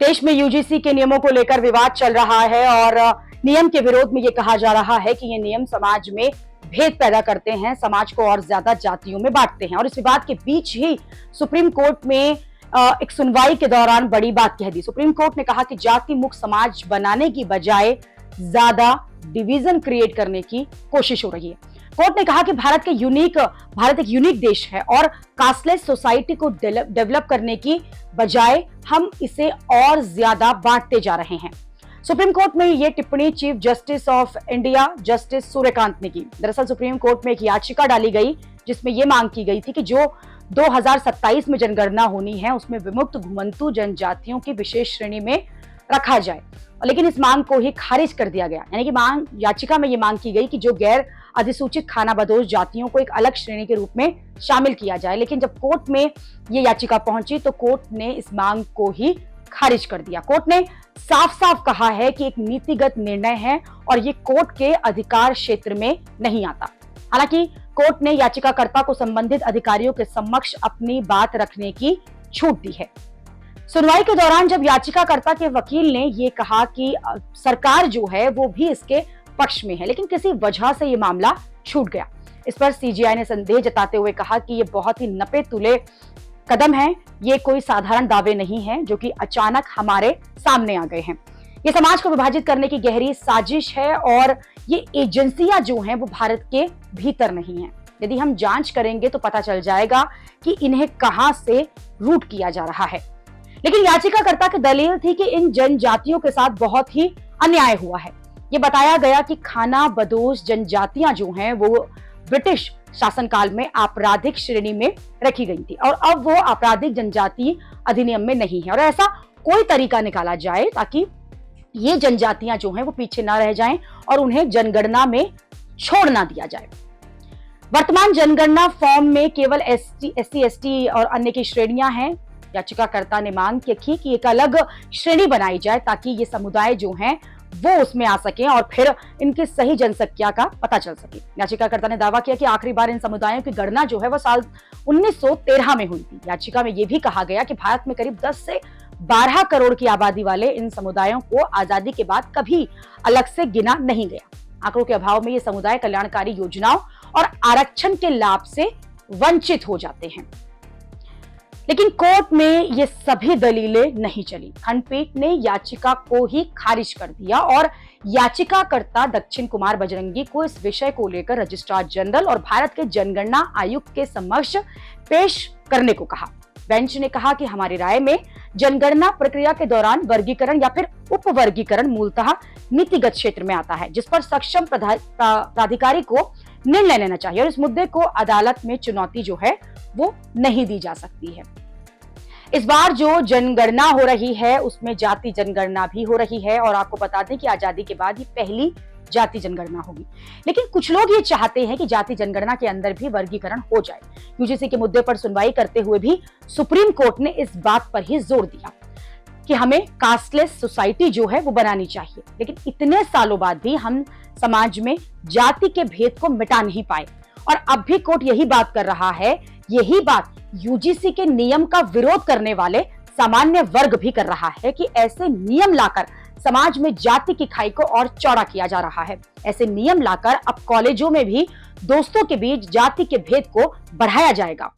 देश में यूजीसी के नियमों को लेकर विवाद चल रहा है और नियम के विरोध में ये कहा जा रहा है कि ये नियम समाज में भेद पैदा करते हैं, समाज को और ज्यादा जातियों में बांटते हैं। और इस विवाद के बीच ही सुप्रीम कोर्ट में एक सुनवाई के दौरान बड़ी बात कह दी। सुप्रीम कोर्ट ने कहा कि जाति मुक्त समाज बनाने की बजाय ज्यादा डिवीजन क्रिएट करने की कोशिश हो रही है। कोर्ट ने कहा कि भारत एक यूनिक देश है और कास्टलेस सोसाइटी को डेवलप करने की बजाय हम इसे और ज्यादा बांटते जा रहे हैं। सुप्रीम कोर्ट में यह टिप्पणी chief justice of India justice Suryakant ने की। दरअसल सुप्रीम कोर्ट में एक याचिका डाली गई जिसमें यह मांग की गई थी कि जो 2027 में जनगणना होनी है उसमें विमुक्त घुमंतु जनजातियों की विशेष श्रेणी में रखा जाए, लेकिन इस मांग को ही खारिज कर दिया गया। यानी कि याचिका में ये मांग की गई कि जो गैर अधिसूचित खानाबदोश जातियों को एक अलग श्रेणी के रूप में शामिल किया जाए, लेकिन जब कोर्ट में ये याचिका पहुंची तो कोर्ट ने इस मांग को ही खारिज कर दिया। कोर्ट ने साफ साफ कहा है कि एक नीतिगत निर्णय है और ये कोर्ट के अधिकार क्षेत्र में नहीं आता। हालांकि कोर्ट ने याचिकाकर्ता को संबंधित अधिकारियों के समक्ष अपनी बात रखने की छूट दी है। सुनवाई के दौरान जब याचिकाकर्ता के वकील ने ये कहा कि सरकार जो है वो भी इसके पक्ष में है, लेकिन किसी वजह से ये मामला छूट गया। इस पर सीजेआई ने संदेह जताते हुए कहा कि ये बहुत ही नपे तुले कदम है, ये कोई साधारण दावे नहीं है जो कि अचानक हमारे सामने आ गए हैं। ये समाज को विभाजित करने की गहरी साजिश है और ये एजेंसियां जो हैं वो भारत के भीतर नहीं है। यदि हम जांच करेंगे तो पता चल जाएगा कि इन्हें कहां से रूट किया जा रहा है। लेकिन याचिकाकर्ता की दलील थी कि इन जनजातियों के साथ बहुत ही अन्याय हुआ है। ये बताया गया कि खानाबदोश जनजातियां जो हैं वो ब्रिटिश शासनकाल में आपराधिक श्रेणी में रखी गई थी और अब वो आपराधिक जनजाति अधिनियम में नहीं है और ऐसा कोई तरीका निकाला जाए ताकि ये जनजातियां जो हैं वो पीछे ना रह जाएं और उन्हें जनगणना में छोड़ ना दिया जाए। वर्तमान जनगणना फॉर्म में केवल एससी, एसटी और अन्य की श्रेणियां हैं। याचिकाकर्ता ने मांग की कि एक अलग श्रेणी बनाई जाए ताकि ये समुदाय जो हैं वो उसमें आ सके और फिर इनकी सही जनसंख्या का पता चल सके। याचिकाकर्ता ने दावा किया कि आखिरी बार इन समुदायों की गणना जो है वो साल 1913 में हुई थी। याचिका में यह भी कहा गया कि भारत में करीब 10 से 12 करोड़ की आबादी वाले इन समुदायों को आजादी के बाद कभी अलग से गिना नहीं गया। आंकड़ों के अभाव में ये समुदाय कल्याणकारी योजनाओं और आरक्षण के लाभ से वंचित हो जाते हैं। लेकिन कोर्ट में ये सभी दलीलें नहीं चली। खंडपीठ ने याचिका को ही खारिज कर दिया और याचिकाकर्ता दक्षिण कुमार बजरंगी को इस विषय को लेकर रजिस्ट्रार जनरल और भारत के जनगणना आयुक्त के समक्ष पेश करने को कहा। बेंच ने कहा कि हमारी राय में जनगणना प्रक्रिया के दौरान वर्गीकरण या फिर उपवर्गीकरण मूलतः नीतिगत क्षेत्र में आता है, जिस पर सक्षम प्राधिकारी को निर्णय लेना चाहिए और इस मुद्दे को अदालत में चुनौती जो है वो नहीं दी जा सकती है। इस बार जो जनगणना हो रही है उसमें जाति जनगणना भी हो रही है और आपको बता दें कि आजादी के बाद ये पहली जाति जनगणना होगी। लेकिन कुछ लोग ये चाहते हैं कि जाति जनगणना के अंदर भी वर्गीकरण हो जाए। यूजीसी के मुद्दे पर सुनवाई करते हुए भी सुप्रीम कोर्ट ने इस बात पर ही जोर दिया कि हमें कास्टलेस सोसाइटी जो है वो बनानी चाहिए, लेकिन इतने सालों बाद भी हम समाज में जाति के भेद को मिटा नहीं पाए और अब भी कोर्ट यही बात कर रहा है। यही बात यूजीसी के नियम का विरोध करने वाले सामान्य वर्ग भी कर रहा है कि ऐसे नियम लाकर समाज में जाति की खाई को और चौड़ा किया जा रहा है। ऐसे नियम लाकर अब कॉलेजों में भी दोस्तों के बीच जाति के भेद को बढ़ाया जाएगा।